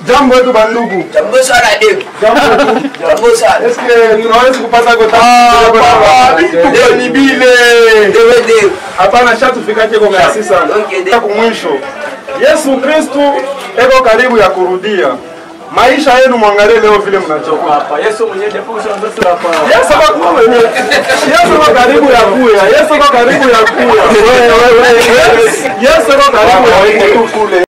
Jambo wetu bandugu. Jambo sana dego. Jambo sana. Est-ce que tunaweza kupata gota? Leo ni bile. Dego. Hapana shatu fikaje kwa merci sana. Kwa mwisho. Yesu Kristo eko karibu ya kurudia. Maisha yenu mwangalie leo vile mnachoka hapa. Yesu mwenyewe ndipo ushaanza hapa. Yesu kwa mwenyewe. Yesu kwa karibu ya kuya. Yesu kwa karibu ya kuya. Yesu kwa karibu ya kule.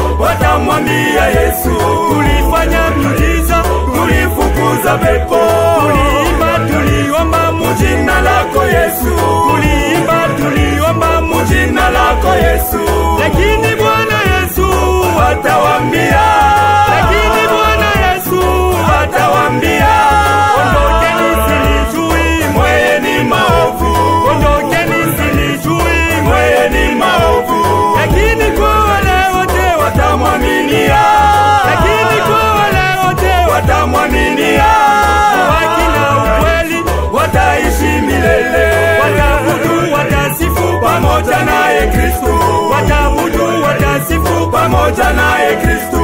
Tulimwambia Yesu, tulifanya miujiza, tulifukuza pepo, tuliimba pamoja naye Kristo, wataabudu watasifu pamoja naye Kristo.